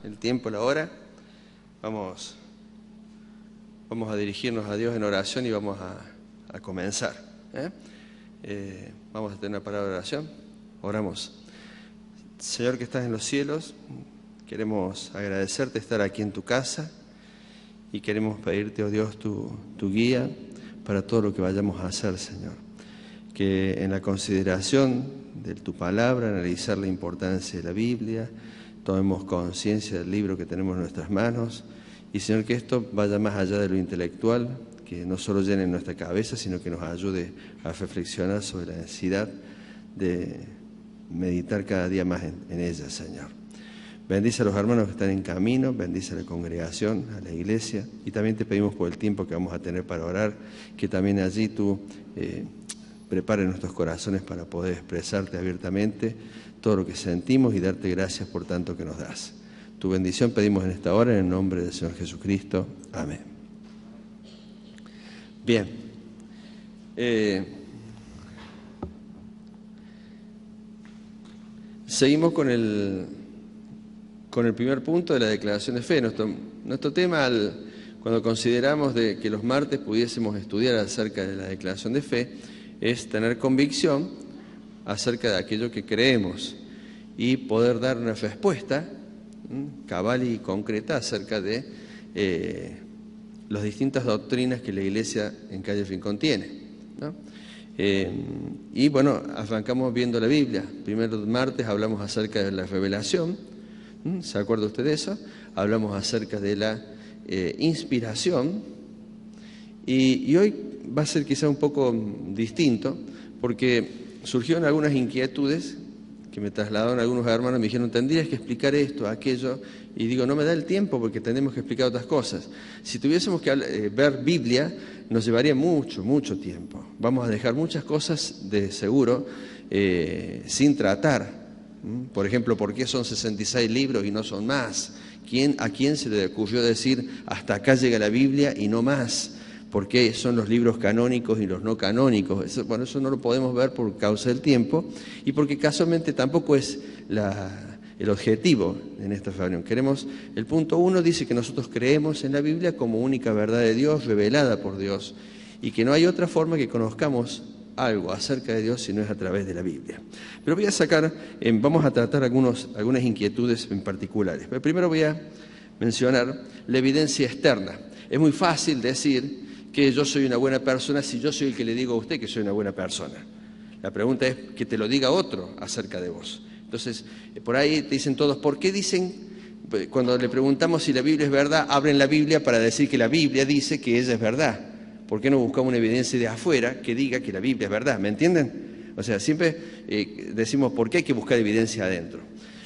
el tiempo, la hora, vamos a dirigirnos a Dios en oración y vamos a comenzar. Vamos a tener una palabra de oración. Oramos. Señor que estás en los cielos, queremos agradecerte estar aquí en tu casa y queremos pedirte, oh Dios, tu guía para todo lo que vayamos a hacer, Señor. Que en la consideración de tu palabra, analizar la importancia de la Biblia, tomemos conciencia del libro que tenemos en nuestras manos y, Señor, que esto vaya más allá de lo intelectual, que no solo llene nuestra cabeza, sino que nos ayude a reflexionar sobre la necesidad de meditar cada día más en ella, Señor. Bendice a los hermanos que están en camino, bendice a la congregación, a la iglesia, y también te pedimos por el tiempo que vamos a tener para orar, que también allí tú prepares nuestros corazones para poder expresarte abiertamente todo lo que sentimos y darte gracias por tanto que nos das. Tu bendición pedimos en esta hora en el nombre del Señor Jesucristo. Amén. Bien. Seguimos con el primer punto de la declaración de fe. Nuestro tema, cuando consideramos de que los martes pudiésemos estudiar acerca de la declaración de fe, es tener convicción acerca de aquello que creemos y poder dar una respuesta cabal y concreta acerca de las distintas doctrinas que la Iglesia en Calle Rincón tiene, ¿no? Y bueno, arrancamos viendo la Biblia. Primer martes hablamos acerca de la revelación, ¿se acuerda usted de eso? Hablamos acerca de la inspiración y hoy va a ser quizá un poco distinto porque surgieron algunas inquietudes que me trasladaron algunos hermanos, me dijeron, tendrías que explicar esto, aquello, y digo, no me da el tiempo porque tenemos que explicar otras cosas. Si tuviésemos que ver Biblia, nos llevaría mucho tiempo. Vamos a dejar muchas cosas de seguro sin tratar. Por ejemplo, ¿por qué son 66 libros y no son más? ¿A quién se le ocurrió decir, hasta acá llega la Biblia y no más? ¿Por qué son los libros canónicos y los no canónicos? Eso no lo podemos ver por causa del tiempo y porque casualmente tampoco es el objetivo en esta reunión. El punto 1 dice que nosotros creemos en la Biblia como única verdad de Dios, revelada por Dios, y que no hay otra forma que conozcamos algo acerca de Dios si no es a través de la Biblia. Pero vamos a tratar algunas inquietudes en particulares. Pero primero voy a mencionar la evidencia externa. Es muy fácil decir que yo soy una buena persona si yo soy el que le digo a usted que soy una buena persona. La pregunta es que te lo diga otro acerca de vos. Entonces, por ahí te dicen todos, ¿por qué dicen, cuando le preguntamos si la Biblia es verdad, abren la Biblia para decir que la Biblia dice que ella es verdad? ¿Por qué no buscamos una evidencia de afuera que diga que la Biblia es verdad? ¿Me entienden? O sea, siempre decimos, ¿por qué hay que buscar evidencia adentro?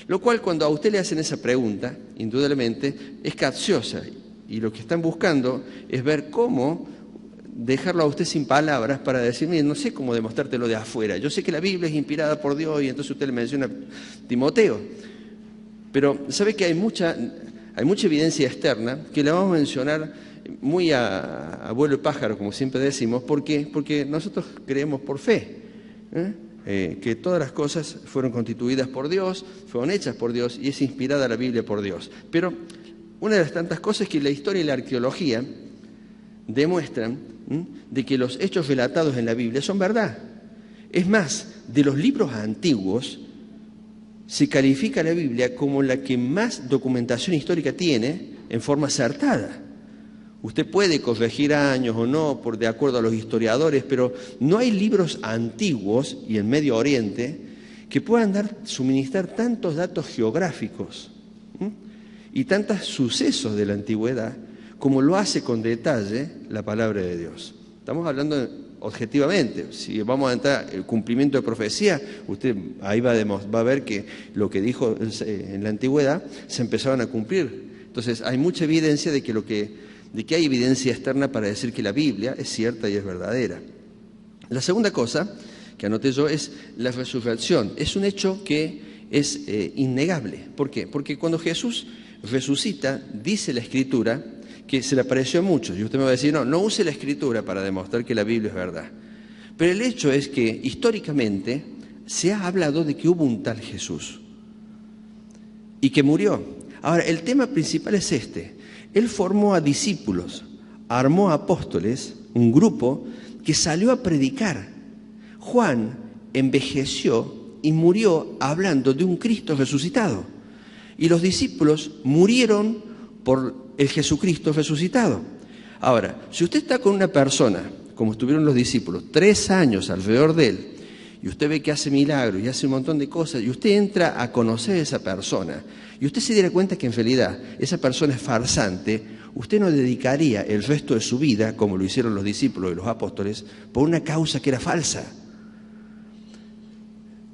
Lo cual, cuando a usted le hacen esa pregunta, indudablemente, es capciosa. Y lo que están buscando es ver cómo dejarlo a usted sin palabras para decir, mire, no sé cómo demostrártelo de afuera. Yo sé que la Biblia es inspirada por Dios y entonces usted le menciona a Timoteo. Pero ¿sabe que hay mucha evidencia externa que la vamos a mencionar muy a vuelo de pájaro, como siempre decimos? ¿Por qué? Porque nosotros creemos por fe, que todas las cosas fueron constituidas por Dios, fueron hechas por Dios y es inspirada la Biblia por Dios. Pero una de las tantas cosas es que la historia y la arqueología demuestran de que los hechos relatados en la Biblia son verdad. Es más, de los libros antiguos se califica la Biblia como la que más documentación histórica tiene en forma acertada. Usted puede corregir años o no, de acuerdo a los historiadores, pero no hay libros antiguos y en Medio Oriente que puedan suministrar tantos datos geográficos y tantos sucesos de la antigüedad como lo hace con detalle la palabra de Dios. Estamos hablando objetivamente. Si vamos a entrar el cumplimiento de profecía, usted ahí va a ver que lo que dijo en la antigüedad se empezaron a cumplir. Entonces hay mucha evidencia de que hay evidencia externa para decir que la Biblia es cierta y es verdadera. La segunda cosa que anoté yo es la resurrección. Es un hecho que es innegable. ¿Por qué? Porque cuando Jesús resucita, dice la Escritura que se le apareció a muchos. Y usted me va a decir, no use la Escritura para demostrar que la Biblia es verdad. Pero el hecho es que históricamente se ha hablado de que hubo un tal Jesús y que murió. Ahora, el tema principal es este. Él formó a discípulos, armó a apóstoles, un grupo que salió a predicar. Juan envejeció y murió hablando de un Cristo resucitado. Y los discípulos murieron por el Jesucristo resucitado. Ahora, si usted está con una persona, como estuvieron los discípulos, 3 años alrededor de él, y usted ve que hace milagros y hace un montón de cosas, y usted entra a conocer a esa persona, y usted se diera cuenta que en realidad esa persona es farsante, usted no dedicaría el resto de su vida, como lo hicieron los discípulos y los apóstoles, por una causa que era falsa.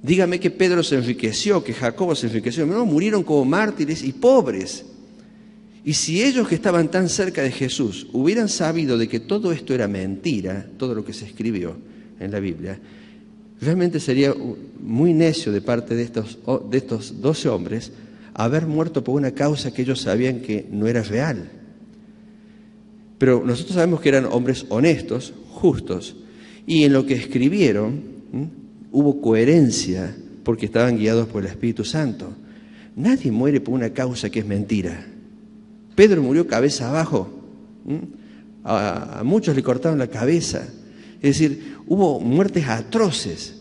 Dígame que Pedro se enriqueció, que Jacobo se enriqueció. No, murieron como mártires y pobres. Y si ellos que estaban tan cerca de Jesús hubieran sabido de que todo esto era mentira, todo lo que se escribió en la Biblia, realmente sería muy necio de parte de estos 12 hombres haber muerto por una causa que ellos sabían que no era real. Pero nosotros sabemos que eran hombres honestos, justos, y en lo que escribieron hubo coherencia porque estaban guiados por el Espíritu Santo. Nadie muere por una causa que es mentira. Pedro murió cabeza abajo. A muchos le cortaron la cabeza. Es decir, hubo muertes atroces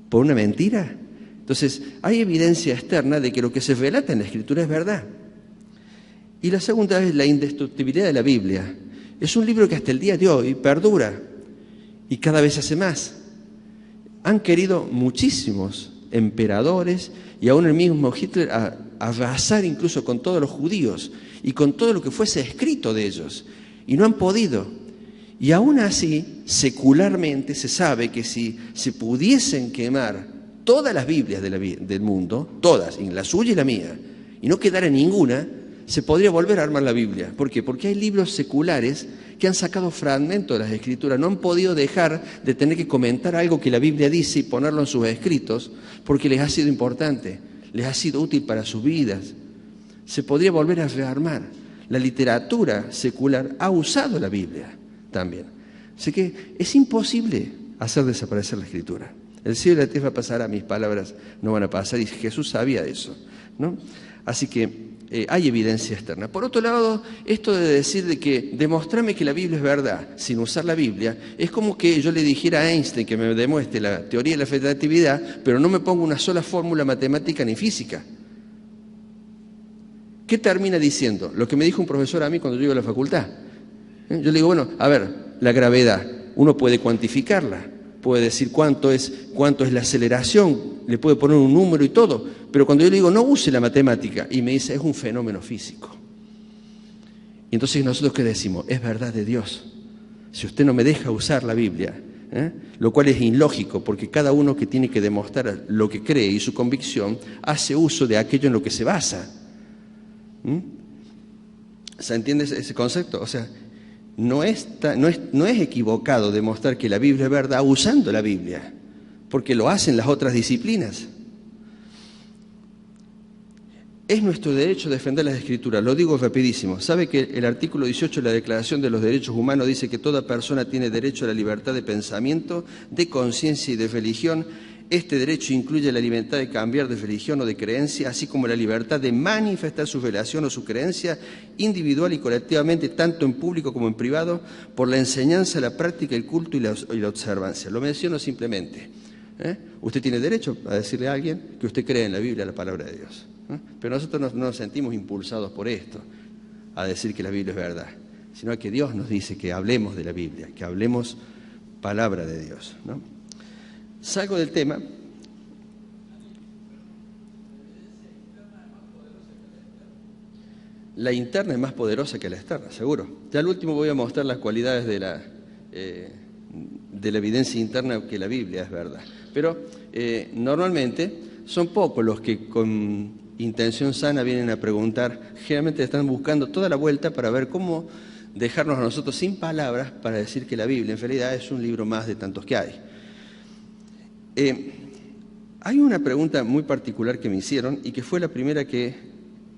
por una mentira. Entonces, hay evidencia externa de que lo que se relata en la Escritura es verdad. Y la segunda es la indestructibilidad de la Biblia. Es un libro que hasta el día de hoy perdura y cada vez hace más. Han querido muchísimos emperadores y aún el mismo Hitler arrasar incluso con todos los judíos y con todo lo que fuese escrito de ellos. Y no han podido. Y aún así, secularmente se sabe que si se pudiesen quemar todas las Biblias del mundo, todas, la suya y la mía, y no quedara ninguna, se podría volver a armar la Biblia. ¿Por qué? Porque hay libros seculares que han sacado fragmentos de las Escrituras, no han podido dejar de tener que comentar algo que la Biblia dice y ponerlo en sus escritos, porque les ha sido importante, les ha sido útil para sus vidas. Se podría volver a rearmar. La literatura secular ha usado la Biblia también. Así que es imposible hacer desaparecer la Escritura. El cielo y la tierra pasarán, mis palabras no van a pasar, y Jesús sabía de eso, ¿no? Así que hay evidencia externa. Por otro lado, esto de decir de que demostrame que la Biblia es verdad sin usar la Biblia, es como que yo le dijera a Einstein que me demuestre la teoría de la relatividad, pero no me ponga una sola fórmula matemática ni física. ¿Qué termina diciendo? Lo que me dijo un profesor a mí cuando yo iba a la facultad. Yo le digo, bueno, a ver, la gravedad, uno puede cuantificarla, puede decir cuánto es la aceleración, le puede poner un número y todo, pero cuando yo le digo no use la matemática, y me dice es un fenómeno físico. Y entonces nosotros ¿qué decimos? Es verdad de Dios. Si usted no me deja usar la Biblia, lo cual es ilógico, porque cada uno que tiene que demostrar lo que cree y su convicción, hace uso de aquello en lo que se basa. ¿Se entiende ese concepto? O sea, no es equivocado demostrar que la Biblia es verdad usando la Biblia, porque lo hacen las otras disciplinas. Es nuestro derecho defender las Escrituras, lo digo rapidísimo. ¿Sabe que el artículo 18 de la Declaración de los Derechos Humanos dice que toda persona tiene derecho a la libertad de pensamiento, de conciencia y de religión? Este derecho incluye la libertad de cambiar de religión o de creencia, así como la libertad de manifestar su relación o su creencia individual y colectivamente, tanto en público como en privado, por la enseñanza, la práctica, el culto y la observancia. Lo menciono simplemente. Usted tiene derecho a decirle a alguien que usted cree en la Biblia, la palabra de Dios. Pero nosotros no nos sentimos impulsados por esto, a decir que la Biblia es verdad, sino que Dios nos dice que hablemos de la Biblia, que hablemos palabra de Dios, ¿no? Salgo del tema. La interna es más poderosa que la externa, seguro. Ya al último voy a mostrar las cualidades de la evidencia interna que la Biblia es verdad. Pero normalmente son pocos los que con intención sana vienen a preguntar. Generalmente están buscando toda la vuelta para ver cómo dejarnos a nosotros sin palabras para decir que la Biblia en realidad es un libro más de tantos que hay. Hay una pregunta muy particular que me hicieron y que fue la primera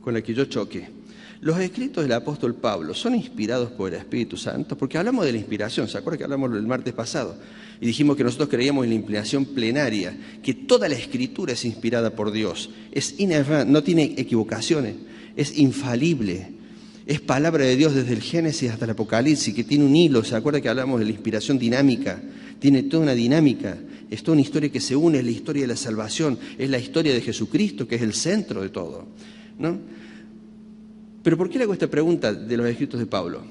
con la que yo choqué. ¿Los escritos del apóstol Pablo son inspirados por el Espíritu Santo? Porque hablamos de la inspiración, ¿se acuerdan que hablamos el martes pasado? Y dijimos que nosotros creíamos en la inspiración plenaria, que toda la Escritura es inspirada por Dios, es inerrante, no tiene equivocaciones. es infalible, es palabra de Dios desde el Génesis hasta el Apocalipsis, que tiene un hilo. ¿Se acuerda que hablamos de la inspiración dinámica? Tiene toda una dinámica, es toda una historia que se une, es la historia de la salvación, es la historia de Jesucristo, que es el centro de todo, ¿no? Pero ¿por qué le hago esta pregunta de los escritos de Pablo?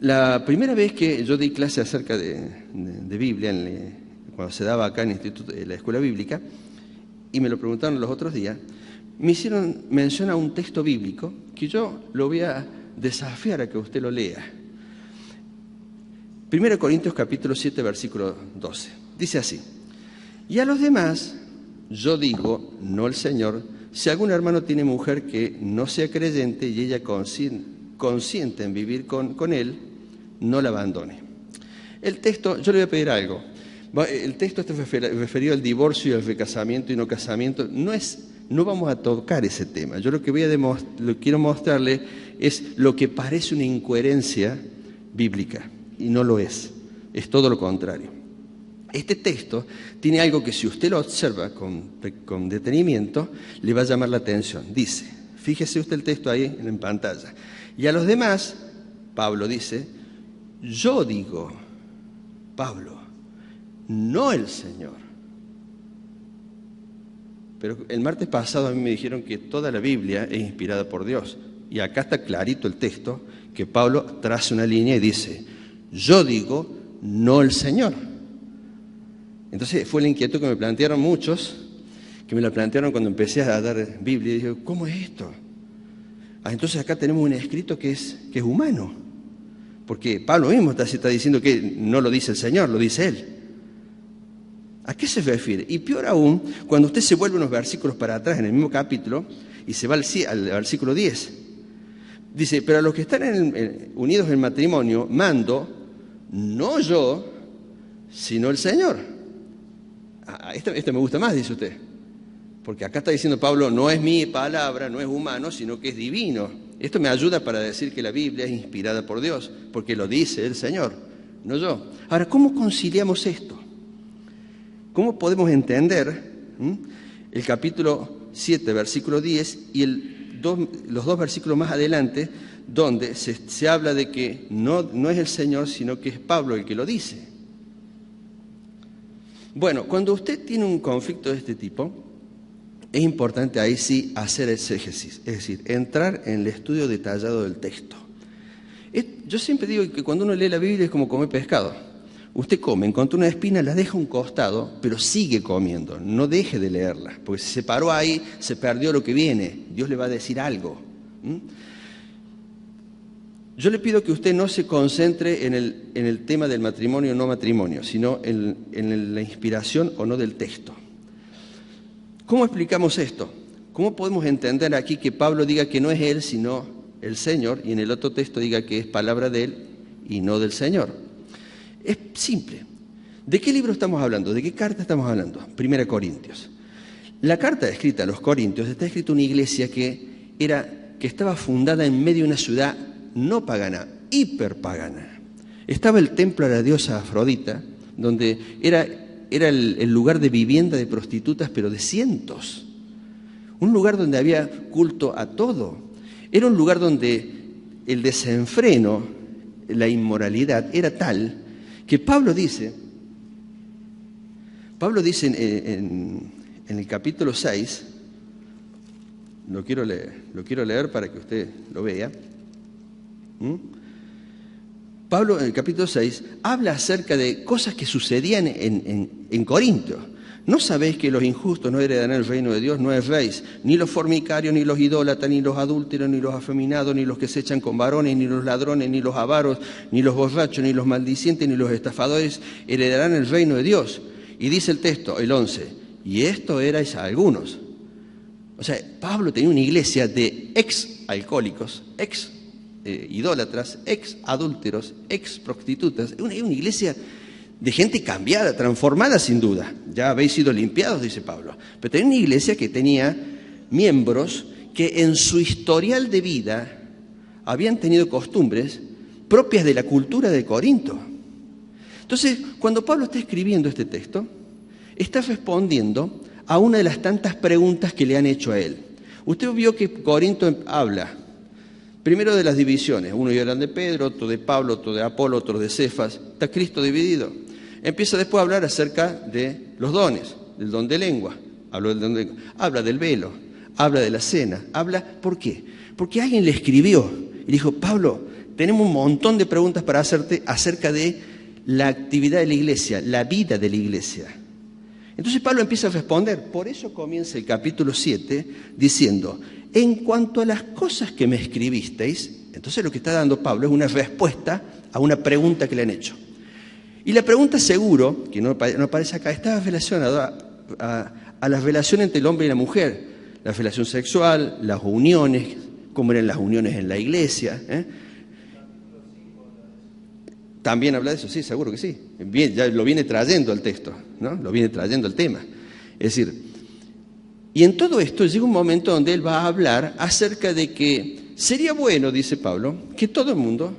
La primera vez que yo di clase acerca de Biblia, cuando se daba acá en la escuela bíblica, y me lo preguntaron los otros días, me hicieron mención a un texto bíblico que yo lo voy a desafiar a que usted lo lea. 1 Corintios capítulo 7, versículo 12. Dice así: y a los demás yo digo, no el Señor, si algún hermano tiene mujer que no sea creyente y ella consiente en vivir con él, no la abandone. El texto, yo le voy a pedir algo. El texto está referido al divorcio y al recasamiento y no casamiento. No vamos a tocar ese tema. Yo lo que quiero mostrarle es lo que parece una incoherencia bíblica, y no lo es. Es todo lo contrario. Este texto tiene algo que, si usted lo observa con detenimiento, le va a llamar la atención. Dice, fíjese usted el texto ahí en pantalla. Y a los demás, Pablo dice, yo digo, Pablo, no el Señor. Pero el martes pasado a mí me dijeron que toda la Biblia es inspirada por Dios. Y acá está clarito el texto, que Pablo traza una línea y dice, yo digo, no el Señor. Entonces fue la inquietud que me plantearon muchos, que me la plantearon cuando empecé a dar Biblia. Y dije, ¿cómo es esto? Entonces acá tenemos un escrito que es humano. Porque Pablo mismo está diciendo que no lo dice el Señor, lo dice Él. ¿A qué se refiere? Y peor aún, cuando usted se vuelve unos versículos para atrás en el mismo capítulo y se va al versículo 10. Dice, pero a los que están unidos en matrimonio, mando, no yo, sino el Señor. Este me gusta más, dice usted. Porque acá está diciendo Pablo, no es mi palabra, no es humano, sino que es divino. Esto me ayuda para decir que la Biblia es inspirada por Dios, porque lo dice el Señor, no yo. Ahora, ¿cómo conciliamos esto? ¿Cómo podemos entender el capítulo 7, versículo 10 y los dos versículos más adelante, donde se habla de que no es el Señor, sino que es Pablo el que lo dice? Bueno, cuando usted tiene un conflicto de este tipo, es importante ahí sí hacer exégesis, es decir, entrar en el estudio detallado del texto. Yo siempre digo que cuando uno lee la Biblia es como comer pescado. Usted come, encontró una espina, la deja a un costado, pero sigue comiendo, no deje de leerla, porque si se paró ahí, se perdió lo que viene, Dios le va a decir algo. Yo le pido que usted no se concentre en el tema del matrimonio o no matrimonio, sino en la inspiración o no del texto. ¿Cómo explicamos esto? ¿Cómo podemos entender aquí que Pablo diga que no es él, sino el Señor, y en el otro texto diga que es palabra de él y no del Señor? Es simple. ¿De qué libro estamos hablando? ¿De qué carta estamos hablando? 1 Corintios. La carta escrita a los Corintios está escrita en una iglesia que estaba fundada en medio de una ciudad no pagana, hiperpagana. Estaba el templo a la diosa Afrodita, donde era el lugar de vivienda de prostitutas, pero de cientos. Un lugar donde había culto a todo. Era un lugar donde el desenfreno, la inmoralidad, era tal que Pablo dice en el capítulo 6, lo quiero leer para que usted lo vea. Pablo en el capítulo 6 habla acerca de cosas que sucedían en Corinto. ¿No sabéis que los injustos no heredarán el reino de Dios? No erréis, ni los fornicarios, ni los idólatras, ni los adúlteros, ni los afeminados, ni los que se echan con varones, ni los ladrones, ni los avaros, ni los borrachos, ni los maldicientes, ni los estafadores heredarán el reino de Dios. Y dice el texto, el 11, y esto erais algunos. O sea, Pablo tenía una iglesia de ex alcohólicos, ex idólatras, ex adúlteros, ex prostitutas, una iglesia de gente cambiada, transformada sin duda. Ya habéis sido limpiados, dice Pablo. Pero tenía una iglesia que tenía miembros que en su historial de vida habían tenido costumbres propias de la cultura de Corinto. Entonces, cuando Pablo está escribiendo este texto, está respondiendo a una de las tantas preguntas que le han hecho a él. Usted vio que Corinto habla primero de las divisiones. Uno hablan de Pedro, otro de Pablo, otro de Apolo, otro de Cefas. Está Cristo dividido. Empieza después a hablar acerca de los dones, del don de lengua. Habla del velo, habla de la cena. ¿Por qué? Porque alguien le escribió y dijo: Pablo, tenemos un montón de preguntas para hacerte acerca de la actividad de la iglesia, la vida de la iglesia. Entonces Pablo empieza a responder. Por eso comienza el capítulo 7 diciendo: en cuanto a las cosas que me escribisteis. Entonces lo que está dando Pablo es una respuesta a una pregunta que le han hecho. Y la pregunta, seguro, que no aparece acá, está relacionada a la relación entre el hombre y la mujer. La relación sexual, las uniones, cómo eran las uniones en la iglesia. También habla de eso, sí, seguro que sí. Bien, ya lo viene trayendo al texto, ¿no? Lo viene trayendo al tema. Es decir, y en todo esto llega un momento donde él va a hablar acerca de que sería bueno, dice Pablo, que todo el mundo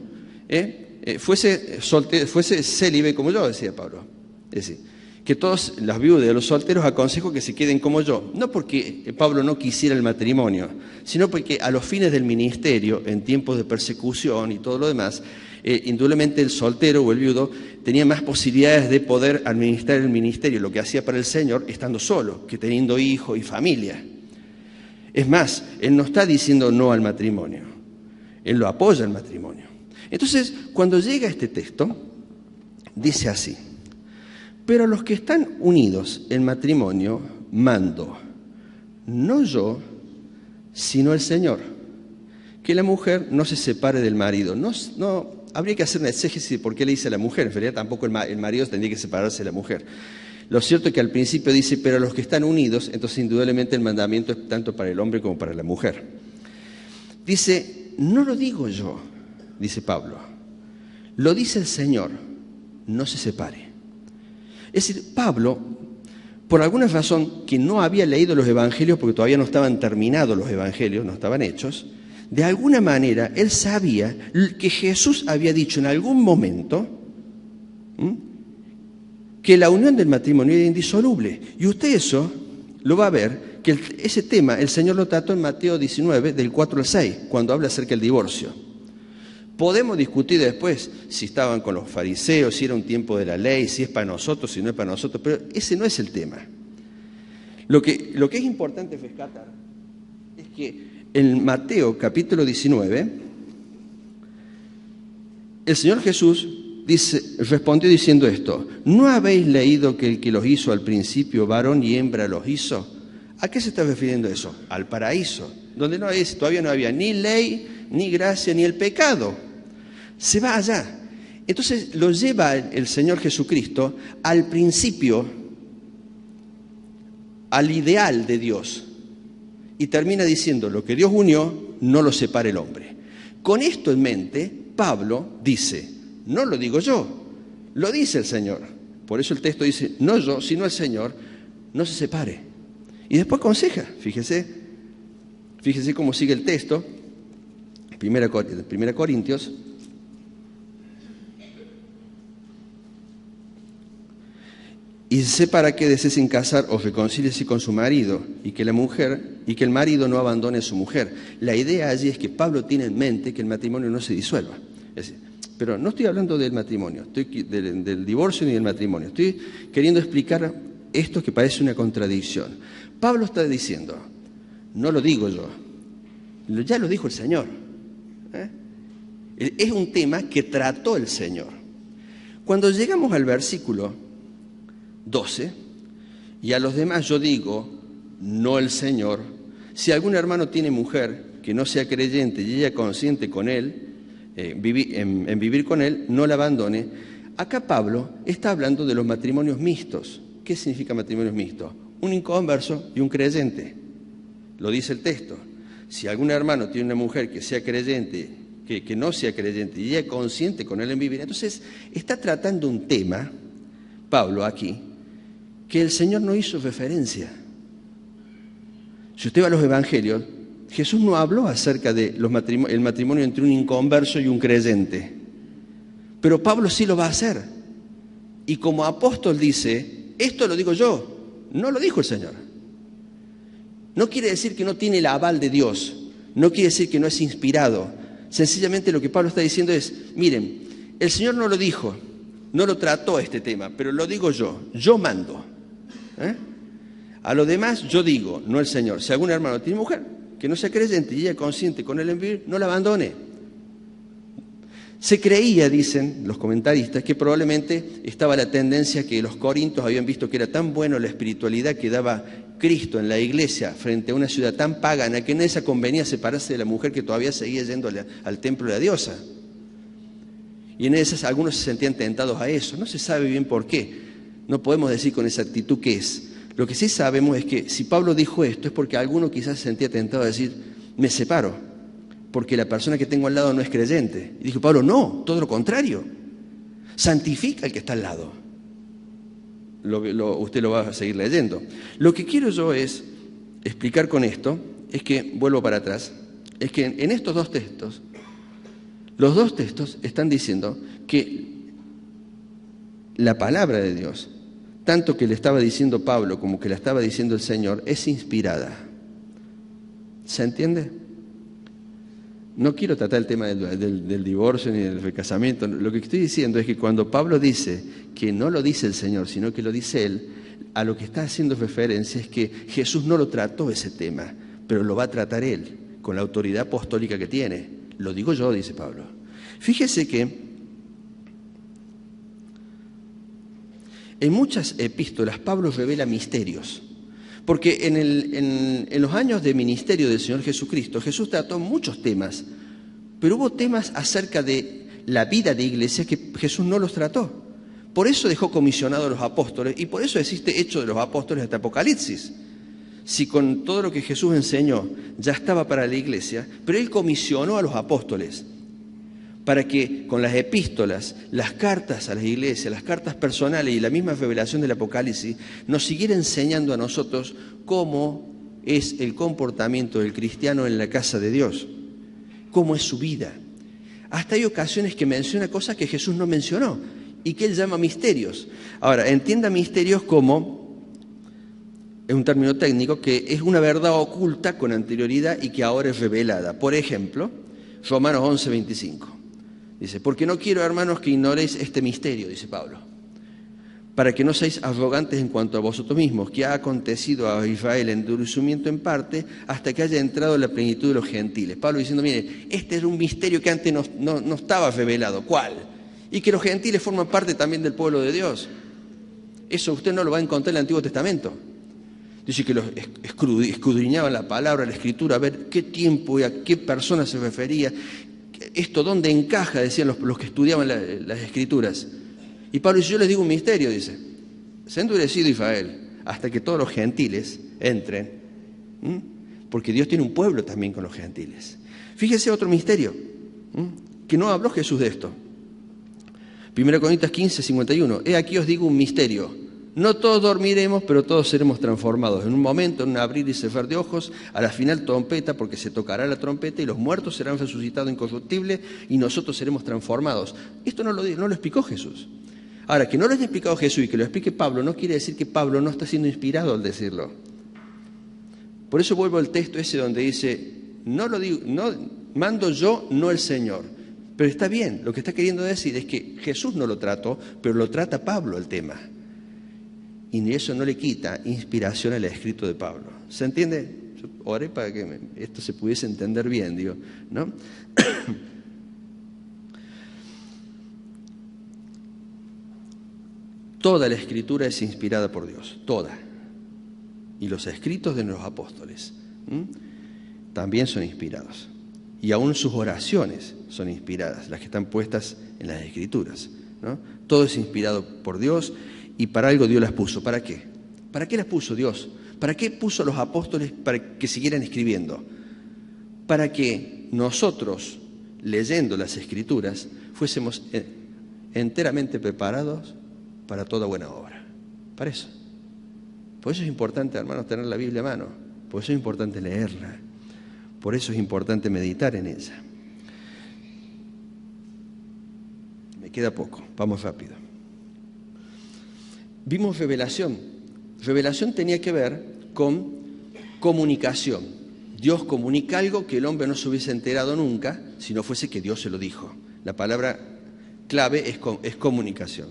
fuese célibe como yo, decía Pablo. Es decir, que todas las viudas de los solteros aconsejo que se queden como yo. No porque Pablo no quisiera el matrimonio, sino porque a los fines del ministerio, en tiempos de persecución y todo lo demás, indudablemente el soltero o el viudo tenía más posibilidades de poder administrar el ministerio, lo que hacía para el Señor, estando solo, que teniendo hijos y familia. Es más, él no está diciendo no al matrimonio, él lo apoya al matrimonio. Entonces, cuando llega este texto, dice así: pero a los que están unidos en matrimonio mando, no yo, sino el Señor, que la mujer no se separe del marido. No habría que hacer una exégesis de por qué le dice a la mujer. En realidad tampoco el marido tendría que separarse de la mujer. Lo cierto es que al principio dice, pero a los que están unidos, entonces indudablemente el mandamiento es tanto para el hombre como para la mujer. Dice, no lo digo yo, dice Pablo, lo dice el Señor, no se separe. Es decir, Pablo, por alguna razón que no había leído los evangelios, porque todavía no estaban terminados los evangelios, no estaban hechos, de alguna manera él sabía que Jesús había dicho en algún momento que la unión del matrimonio era indisoluble. Y usted eso lo va a ver, que ese tema el Señor lo trató en Mateo 19, del 4 al 6, cuando habla acerca del divorcio. Podemos discutir después si estaban con los fariseos, si era un tiempo de la ley, si es para nosotros, si no es para nosotros, pero ese no es el tema. Lo que es importante rescatar es que en Mateo capítulo 19, el Señor Jesús respondió diciendo esto: ¿no habéis leído que el que los hizo al principio, varón y hembra los hizo? ¿A qué se está refiriendo eso? Al paraíso, donde todavía no había ni ley, ni gracia, ni el pecado. Se va allá. Entonces lo lleva el Señor Jesucristo al principio, al ideal de Dios. Y termina diciendo, lo que Dios unió, no lo separe el hombre. Con esto en mente, Pablo dice, no lo digo yo, lo dice el Señor. Por eso el texto dice, no yo, sino el Señor, no se separe. Y después aconseja, fíjese cómo sigue el texto, 1 Corintios. Y sepa que desee sin casar o reconcíliese con su marido, y que el marido no abandone a su mujer. La idea allí es que Pablo tiene en mente que el matrimonio no se disuelva. Pero no estoy hablando del matrimonio, del divorcio ni del matrimonio. Estoy queriendo explicar esto que parece una contradicción. Pablo está diciendo, no lo digo yo, ya lo dijo el Señor. Es un tema que trató el Señor. Cuando llegamos al versículo 12, y a los demás yo digo, no el Señor, si algún hermano tiene mujer que no sea creyente y ella consciente con él, en vivir con él, no la abandone. Acá Pablo está hablando de los matrimonios mixtos. ¿Qué significa matrimonios mixtos? Un inconverso y un creyente. Lo dice el texto. Si algún hermano tiene una mujer que sea creyente, que no sea creyente y ella es consciente con él en vivir, entonces está tratando un tema, Pablo aquí, que el Señor no hizo referencia. Si usted va a los evangelios, Jesús no habló acerca de el matrimonio entre un inconverso y un creyente. Pero Pablo sí lo va a hacer. Y como apóstol dice, esto lo digo yo, no lo dijo el Señor. No quiere decir que no tiene el aval de Dios, no quiere decir que no es inspirado. Sencillamente lo que Pablo está diciendo es, miren, el Señor no lo dijo, no lo trató este tema, pero lo digo yo mando. A lo demás yo digo, no el Señor. Si algún hermano tiene mujer que no sea creyente y ella consciente con el envío, no la abandone. Se creía, dicen los comentaristas, que probablemente estaba la tendencia que los corintios habían visto que era tan bueno la espiritualidad que daba Cristo en la iglesia frente a una ciudad tan pagana que en esa convenía separarse de la mujer que todavía seguía yendo al templo de la diosa. Y en esas algunos se sentían tentados a eso. No se sabe bien por qué. No podemos decir con exactitud qué es. Lo que sí sabemos es que si Pablo dijo esto es porque alguno quizás se sentía tentado a decir, me separo, porque la persona que tengo al lado no es creyente. Y dijo Pablo, no, todo lo contrario. Santifica al que está al lado. Usted lo va a seguir leyendo. Lo que quiero yo es explicar con esto, es que, vuelvo para atrás, es que en estos dos textos, los dos textos están diciendo que la palabra de Dios, tanto que le estaba diciendo Pablo como que la estaba diciendo el Señor, es inspirada. ¿Se entiende? No quiero tratar el tema del divorcio ni del recasamiento. Lo que estoy diciendo es que cuando Pablo dice que no lo dice el Señor, sino que lo dice Él, a lo que está haciendo referencia es que Jesús no lo trató ese tema, pero lo va a tratar Él, con la autoridad apostólica que tiene. Lo digo yo, dice Pablo. Fíjese que en muchas epístolas Pablo revela misterios. Porque en los años de ministerio del Señor Jesucristo, Jesús trató muchos temas, pero hubo temas acerca de la vida de iglesia que Jesús no los trató. Por eso dejó comisionados a los apóstoles y por eso existe Hechos de los Apóstoles hasta Apocalipsis. Si con todo lo que Jesús enseñó ya estaba para la iglesia, pero Él comisionó a los apóstoles para que con las epístolas, las cartas a las iglesias, las cartas personales y la misma revelación del Apocalipsis, nos siguiera enseñando a nosotros cómo es el comportamiento del cristiano en la casa de Dios, cómo es su vida. Hasta hay ocasiones que menciona cosas que Jesús no mencionó y que Él llama misterios. Ahora, entienda misterios como, es un término técnico, que es una verdad oculta con anterioridad y que ahora es revelada. Por ejemplo, Romanos 11:25. Dice, porque no quiero, hermanos, que ignoréis este misterio, dice Pablo, para que no seáis arrogantes en cuanto a vosotros mismos, que ha acontecido a Israel endurecimiento en parte hasta que haya entrado la plenitud de los gentiles. Pablo diciendo, mire, este es un misterio que antes no estaba revelado. ¿Cuál? Y que los gentiles forman parte también del pueblo de Dios. Eso usted no lo va a encontrar en el Antiguo Testamento. Dice que los escudriñaban la palabra, la escritura, a ver qué tiempo y a qué persona se refería. ¿Esto dónde encaja? Decían los que estudiaban las escrituras. Y Pablo dice, yo les digo un misterio, dice. Se ha endurecido Israel hasta que todos los gentiles entren. Porque Dios tiene un pueblo también con los gentiles. Fíjese otro misterio, que no habló Jesús de esto. 1 Corintios 15:51. He aquí os digo un misterio. No todos dormiremos, pero todos seremos transformados. En un momento, en un abrir y cerrar de ojos, a la final trompeta, porque se tocará la trompeta y los muertos serán resucitados incorruptibles y nosotros seremos transformados. Esto no lo explicó Jesús. Ahora, que no lo haya explicado Jesús y que lo explique Pablo, no quiere decir que Pablo no está siendo inspirado al decirlo. Por eso vuelvo al texto ese donde dice, no lo digo, no mando yo, no el Señor. Pero está bien, lo que está queriendo decir es que Jesús no lo trató, pero lo trata Pablo el tema. Y eso no le quita inspiración al escrito de Pablo. ¿Se entiende? Yo oré para que esto se pudiese entender bien, digo, ¿no? Toda la escritura es inspirada por Dios, toda. Y los escritos de los apóstoles también son inspirados. Y aún sus oraciones son inspiradas, las que están puestas en las escrituras, ¿no? Todo es inspirado por Dios. Y para algo Dios las puso. ¿Para qué? ¿Para qué las puso Dios? ¿Para qué puso a los apóstoles para que siguieran escribiendo? Para que nosotros, leyendo las Escrituras, fuésemos enteramente preparados para toda buena obra. Para eso. Por eso es importante, hermanos, tener la Biblia a mano. Por eso es importante leerla. Por eso es importante meditar en ella. Me queda poco. Vamos rápido. Vimos revelación. Revelación tenía que ver con Comunicación. Dios comunica algo que el hombre no se hubiese enterado nunca si no fuese que Dios se lo dijo. La palabra clave es comunicación.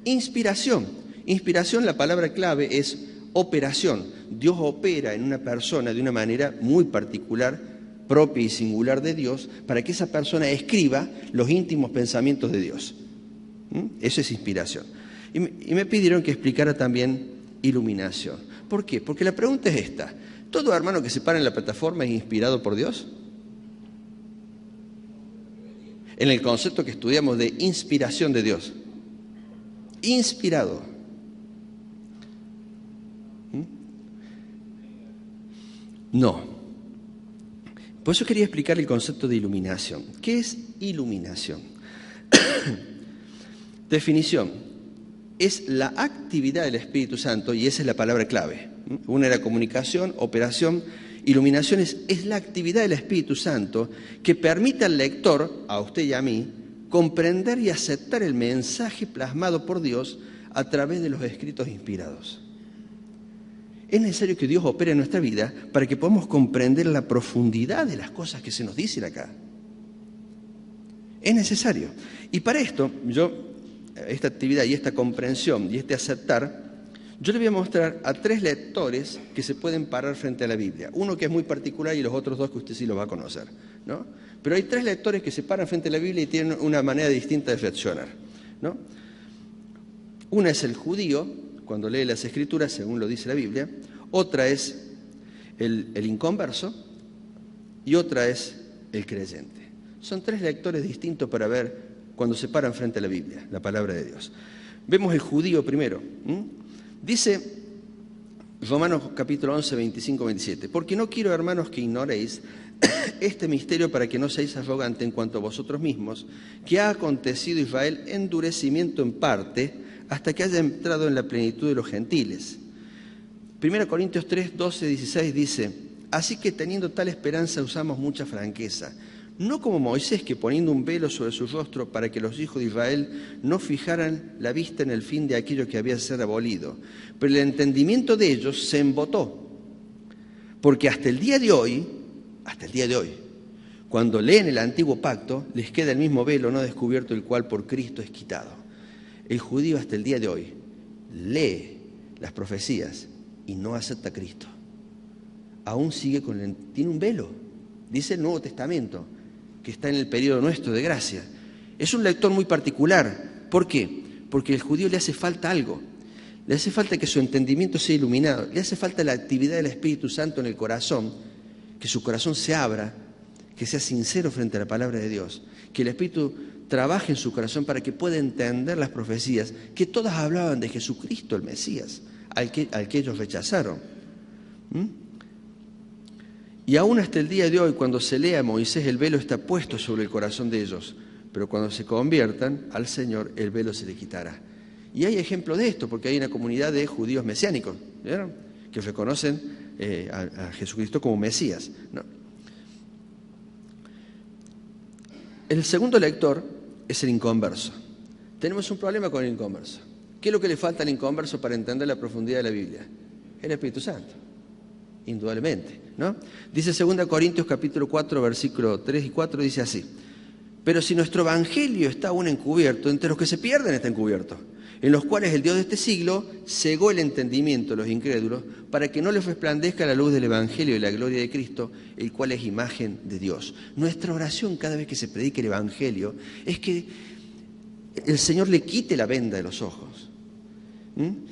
Inspiración. Inspiración, la palabra clave es operación. Dios opera en una persona de una manera muy particular, propia y singular de Dios, para que esa persona escriba los íntimos pensamientos de Dios. Eso es inspiración. Y me pidieron que explicara también iluminación. ¿Por qué? Porque la pregunta es esta. ¿Todo hermano que se para en la plataforma es inspirado por Dios? En el concepto que estudiamos de inspiración de Dios. Inspirado. No. Por eso quería explicar el concepto de iluminación. ¿Qué es iluminación? Definición. Es la actividad del Espíritu Santo y esa es la palabra clave. Una era comunicación, operación. Iluminación es la actividad del Espíritu Santo que permite al lector, a usted y a mí, comprender y aceptar el mensaje plasmado por Dios a través de los escritos inspirados. Es necesario que Dios opere en nuestra vida para que podamos comprender la profundidad de las cosas que se nos dicen acá. Es necesario. Y para esto, esta actividad y esta comprensión y este aceptar, yo le voy a mostrar a 3 lectores que se pueden parar frente a la Biblia. Uno que es muy particular y los otros 2 que usted sí los va a conocer, ¿no? Pero hay 3 lectores que se paran frente a la Biblia y tienen una manera distinta de reflexionar, ¿no? Una es el judío, cuando lee las Escrituras, según lo dice la Biblia. Otra es el inconverso y otra es el creyente. Son 3 lectores distintos para ver cuando se paran frente a la Biblia, la palabra de Dios. Vemos el judío primero. Dice Romanos capítulo 11, 25, 27. Porque no quiero, hermanos, que ignoréis este misterio para que no seáis arrogantes en cuanto a vosotros mismos, que ha acontecido a Israel endurecimiento en parte hasta que haya entrado en la plenitud de los gentiles. 1 Corintios 3, 12, 16 dice: así que teniendo tal esperanza usamos mucha franqueza, no como Moisés, que poniendo un velo sobre su rostro para que los hijos de Israel no fijaran la vista en el fin de aquello que había de ser abolido. Pero el entendimiento de ellos se embotó, porque hasta el día de hoy, cuando leen el antiguo pacto, les queda el mismo velo no descubierto, el cual por Cristo es quitado. El judío hasta el día de hoy lee las profecías y no acepta a Cristo. Aún sigue tiene un velo, dice el Nuevo Testamento, que está en el periodo nuestro de gracia. Es un lector muy particular. ¿Por qué? Porque al judío le hace falta algo. Le hace falta que su entendimiento sea iluminado. Le hace falta la actividad del Espíritu Santo en el corazón, que su corazón se abra, que sea sincero frente a la palabra de Dios, que el Espíritu trabaje en su corazón para que pueda entender las profecías, que todas hablaban de Jesucristo, el Mesías, al que ellos rechazaron. Y aún hasta el día de hoy, cuando se lea a Moisés, el velo está puesto sobre el corazón de ellos. Pero cuando se conviertan al Señor, el velo se le quitará. Y hay ejemplo de esto, porque hay una comunidad de judíos mesiánicos, ¿vieron?, que reconocen a Jesucristo como Mesías, ¿no? El segundo lector es el inconverso. Tenemos un problema con el inconverso. ¿Qué es lo que le falta al inconverso para entender la profundidad de la Biblia? El Espíritu Santo. Indudablemente, ¿no? Dice 2 Corintios capítulo 4, versículo 3 y 4, dice así: pero si nuestro evangelio está aún encubierto, entre los que se pierden está encubierto, en los cuales el Dios de este siglo cegó el entendimiento de los incrédulos, para que no les resplandezca la luz del evangelio y la gloria de Cristo, el cual es imagen de Dios. Nuestra oración cada vez que se predique el evangelio es que el Señor le quite la venda de los ojos,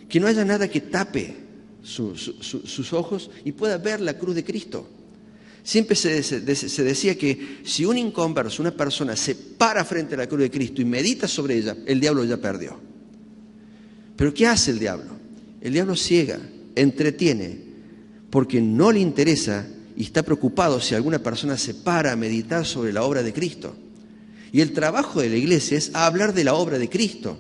que no haya nada que tape sus ojos y pueda ver la cruz de Cristo. Siempre se decía que si un inconverso, una persona, se para frente a la cruz de Cristo y medita sobre ella, el diablo ya perdió. ¿Pero qué hace el diablo? El diablo ciega, entretiene, porque no le interesa y está preocupado si alguna persona se para a meditar sobre la obra de Cristo. Y el trabajo de la iglesia es hablar de la obra de Cristo.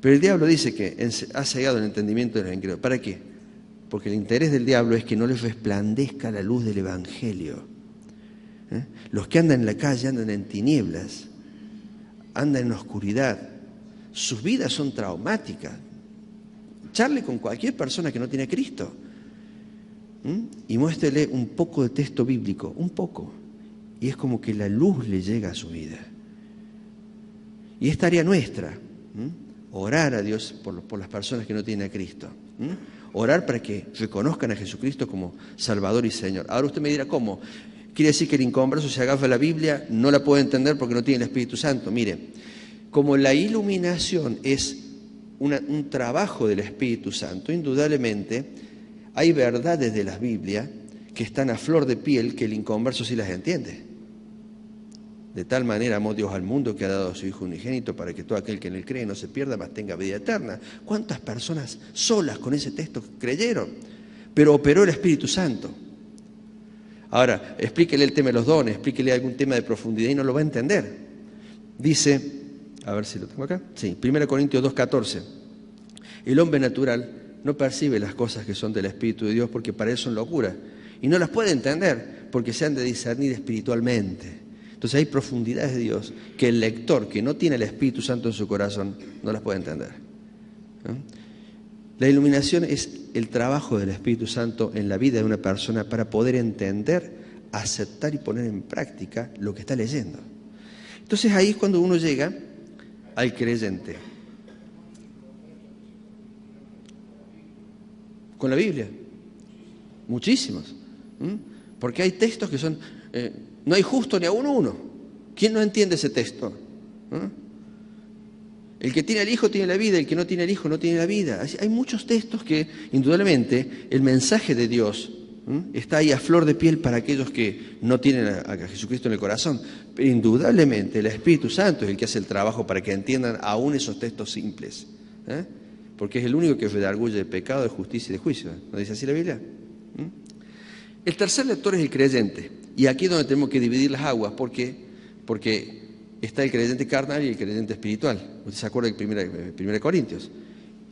Pero el diablo dice que ha cegado el entendimiento de los incrédulos. ¿Para qué? Porque el interés del diablo es que no les resplandezca la luz del evangelio. Los que andan en la calle andan en tinieblas, andan en oscuridad. Sus vidas son traumáticas. Charle con cualquier persona que no tiene a Cristo. y muéstrele un poco de texto bíblico, un poco. Y es como que la luz le llega a su vida. Y es tarea nuestra, orar a Dios por las personas que no tienen a Cristo. Orar para que reconozcan a Jesucristo como Salvador y Señor. Ahora usted me dirá, ¿cómo? Quiere decir que el inconverso se agafa a la Biblia, no la puede entender porque no tiene el Espíritu Santo. Mire, como la iluminación es un trabajo del Espíritu Santo, indudablemente hay verdades de la Biblia que están a flor de piel que el inconverso sí las entiende. De tal manera amó Dios al mundo que ha dado a su Hijo unigénito para que todo aquel que en él cree no se pierda, mas tenga vida eterna. ¿Cuántas personas solas con ese texto creyeron? Pero operó el Espíritu Santo. Ahora, explíquele el tema de los dones, explíquele algún tema de profundidad y no lo va a entender. Dice, a ver si lo tengo acá, sí, 1 Corintios 2:14. El hombre natural no percibe las cosas que son del Espíritu de Dios porque para él son locura. Y no las puede entender porque se han de discernir espiritualmente. Entonces hay profundidades de Dios que el lector que no tiene el Espíritu Santo en su corazón no las puede entender. ¿No? La iluminación es el trabajo del Espíritu Santo en la vida de una persona para poder entender, aceptar y poner en práctica lo que está leyendo. Entonces ahí es cuando uno llega al creyente. Con la Biblia. Muchísimos. Porque hay textos que son... no hay justo ni a uno. ¿Quién no entiende ese texto? El que tiene el Hijo tiene la vida, el que no tiene el Hijo no tiene la vida. Hay muchos textos que, indudablemente, el mensaje de Dios está ahí a flor de piel para aquellos que no tienen a Jesucristo en el corazón. Pero indudablemente el Espíritu Santo es el que hace el trabajo para que entiendan aún esos textos simples. Porque es el único que redarguye de pecado, de justicia y de juicio. ¿No dice así la Biblia? El tercer lector es el creyente. Y aquí es donde tenemos que dividir las aguas. ¿Por qué? Porque está el creyente carnal y el creyente espiritual. Usted se acuerda de 1 Corintios.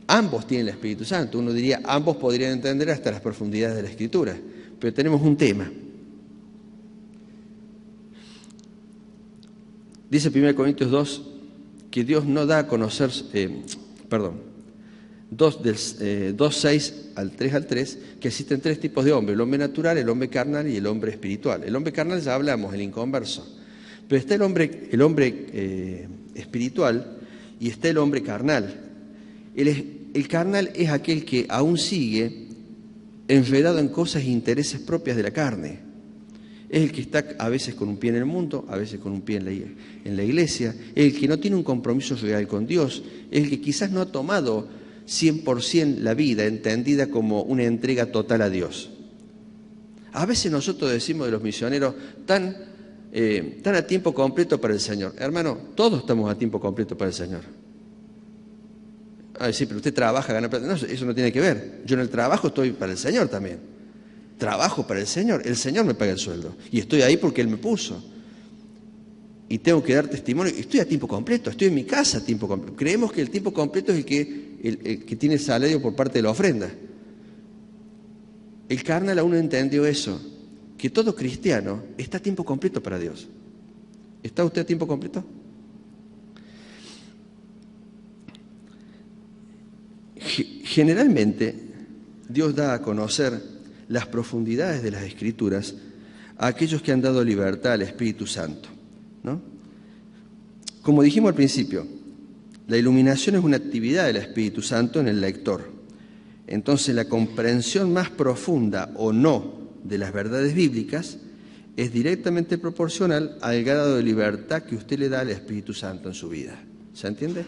Ambos tienen el Espíritu Santo. Uno diría, ambos podrían entender hasta las profundidades de la Escritura. Pero tenemos un tema. Dice 1 Corintios 2 que Dios no da a conocer, 2:6 al 3, que existen tres tipos de hombres: el hombre natural, el hombre carnal y el hombre espiritual. El hombre carnal ya hablamos, el inconverso. Pero está el hombre espiritual y está el hombre carnal. El carnal es aquel que aún sigue enredado en cosas e intereses propias de la carne. Es el que está a veces con un pie en el mundo, a veces con un pie en la iglesia. Es el que no tiene un compromiso real con Dios. Es el que quizás no ha tomado 100% la vida entendida como una entrega total a Dios. A veces nosotros decimos de los misioneros tan a tiempo completo para el Señor. Hermano, todos estamos a tiempo completo para el Señor. Sí, pero usted trabaja, gana plata. No, eso no tiene que ver. Yo en el trabajo estoy para el Señor también. Trabajo para el Señor. El Señor me paga el sueldo. Y estoy ahí porque Él me puso. Y tengo que dar testimonio. Estoy a tiempo completo. Estoy en mi casa a tiempo completo. Creemos que el tiempo completo es el que tiene salario por parte de la ofrenda. El carnal aún no entendió eso. Que todo cristiano está a tiempo completo para Dios. ¿Está usted a tiempo completo? Generalmente, Dios da a conocer las profundidades de las Escrituras a aquellos que han dado libertad al Espíritu Santo, ¿no? Como dijimos al principio, la iluminación es una actividad del Espíritu Santo en el lector. Entonces, la comprensión más profunda o no de las verdades bíblicas es directamente proporcional al grado de libertad que usted le da al Espíritu Santo en su vida. ¿Se entiende?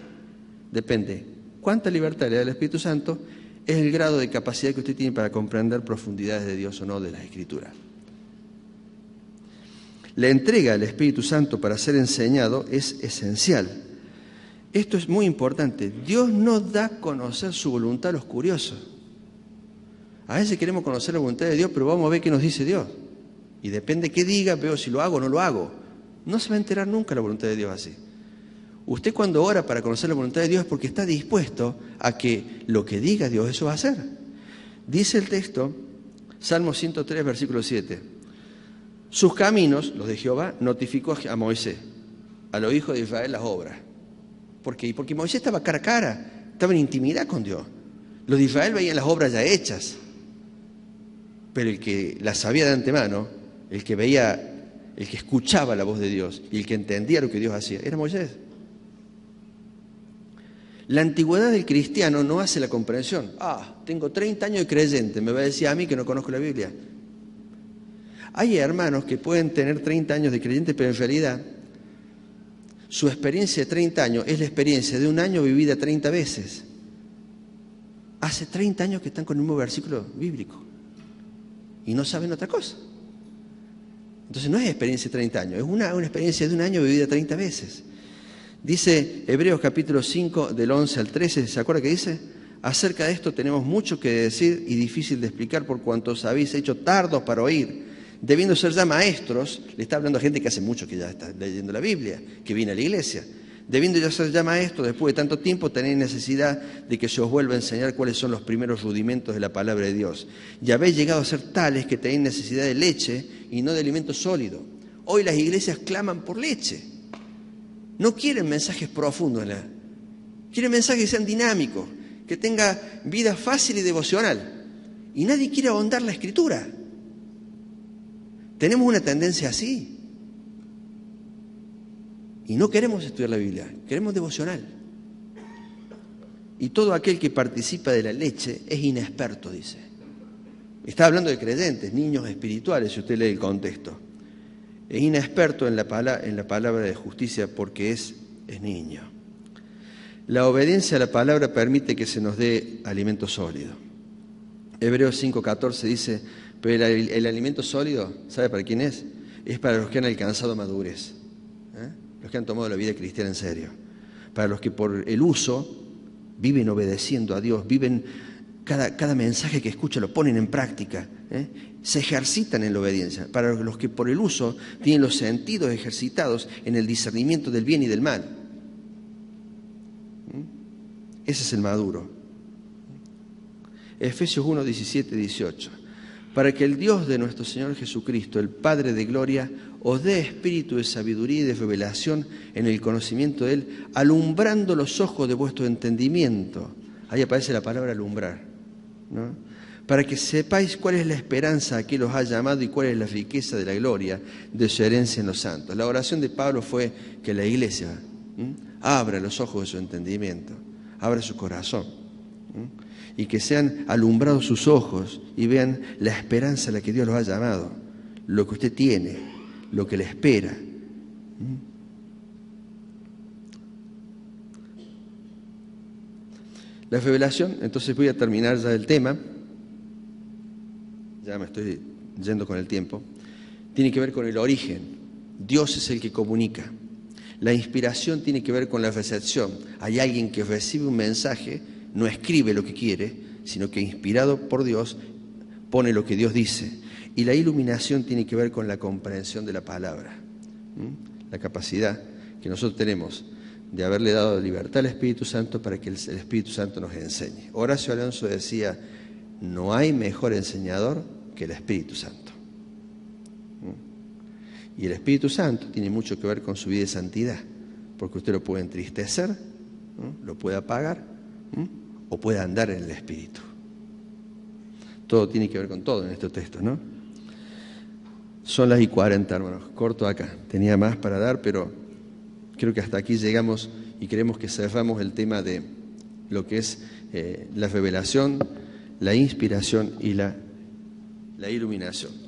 Depende. ¿Cuánta libertad le da el Espíritu Santo? Es el grado de capacidad que usted tiene para comprender profundidades de Dios o no de las Escrituras. La entrega del Espíritu Santo para ser enseñado es esencial. Esto es muy importante. Dios no da a conocer su voluntad a los curiosos. A veces queremos conocer la voluntad de Dios, pero vamos a ver qué nos dice Dios. Y depende qué diga, veo si lo hago o no lo hago. No se va a enterar nunca la voluntad de Dios así. Usted cuando ora para conocer la voluntad de Dios es porque está dispuesto a que lo que diga Dios, eso va a hacer. Dice el texto, Salmo 103, versículo 7. Sus caminos, los de Jehová, notificó a Moisés, a los hijos de Israel, las obras. ¿Por qué? Porque Moisés estaba cara a cara, estaba en intimidad con Dios. Los de Israel veían las obras ya hechas. Pero el que la sabía de antemano, el que veía, el que escuchaba la voz de Dios y el que entendía lo que Dios hacía, era Moisés. La antigüedad del cristiano no hace la comprensión. Tengo 30 años de creyente, me va a decir a mí que no conozco la Biblia. Hay hermanos que pueden tener 30 años de creyente, pero en realidad su experiencia de 30 años es la experiencia de un año vivida 30 veces. Hace 30 años que están con el mismo versículo bíblico y no saben otra cosa. Entonces no es experiencia de 30 años, es una experiencia de un año vivida 30 veces. Dice Hebreos capítulo 5 del 11 al 13, ¿se acuerda que dice? Acerca de esto tenemos mucho que decir y difícil de explicar por cuanto os habéis hecho tardos para oír, debiendo ser ya maestros. Le está hablando a gente que hace mucho que ya está leyendo la Biblia, que viene a la iglesia. Debiendo ya ser ya maestros, después de tanto tiempo tenéis necesidad de que se os vuelva a enseñar cuáles son los primeros rudimentos de la palabra de Dios. Y habéis llegado a ser tales que tenéis necesidad de leche y no de alimento sólido. Hoy las iglesias claman por leche. No quieren mensajes profundos, quieren mensajes que sean dinámicos, que tenga vida fácil y devocional. Y nadie quiere ahondar la Escritura. Tenemos una tendencia así. Y no queremos estudiar la Biblia, queremos devocional. Y todo aquel que participa de la leche es inexperto, dice. Está hablando de creyentes, niños espirituales, si usted lee el contexto. Es inexperto en la palabra de justicia porque es niño. La obediencia a la palabra permite que se nos dé alimento sólido. Hebreos 5:14 dice, pero el alimento sólido, ¿sabe para quién es? Es para los que han alcanzado madurez, los que han tomado la vida cristiana en serio, para los que por el uso viven obedeciendo a Dios, viven cada mensaje que escuchan lo ponen en práctica, se ejercitan en la obediencia, para los que por el uso tienen los sentidos ejercitados en el discernimiento del bien y del mal. Ese es el maduro. Efesios 1, 17, 18. Para que el Dios de nuestro Señor Jesucristo, el Padre de gloria, os dé espíritu de sabiduría y de revelación en el conocimiento de Él, alumbrando los ojos de vuestro entendimiento. Ahí aparece la palabra alumbrar, ¿no? Para que sepáis cuál es la esperanza a que los ha llamado y cuál es la riqueza de la gloria de su herencia en los santos. La oración de Pablo fue que la iglesia abra los ojos de su entendimiento, abra su corazón, y que sean alumbrados sus ojos y vean la esperanza a la que Dios los ha llamado, lo que usted tiene, lo que le espera. La revelación, entonces voy a terminar ya el tema, ya me estoy yendo con el tiempo, tiene que ver con el origen. Dios es el que comunica. La inspiración tiene que ver con la recepción. Hay alguien que recibe un mensaje, no escribe lo que quiere, sino que inspirado por Dios pone lo que Dios dice. Y la iluminación tiene que ver con la comprensión de la palabra. La capacidad que nosotros tenemos de haberle dado libertad al Espíritu Santo para que el Espíritu Santo nos enseñe. Horacio Alonso decía, no hay mejor enseñador que el Espíritu Santo. Y el Espíritu Santo tiene mucho que ver con su vida de santidad, porque usted lo puede entristecer, lo puede apagar, o puede andar en el Espíritu. Todo tiene que ver con todo en este texto, ¿no? Son las 1:40, hermanos. Corto acá. Tenía más para dar, pero creo que hasta aquí llegamos y queremos que cerramos el tema de lo que es la revelación, la inspiración y la iluminación.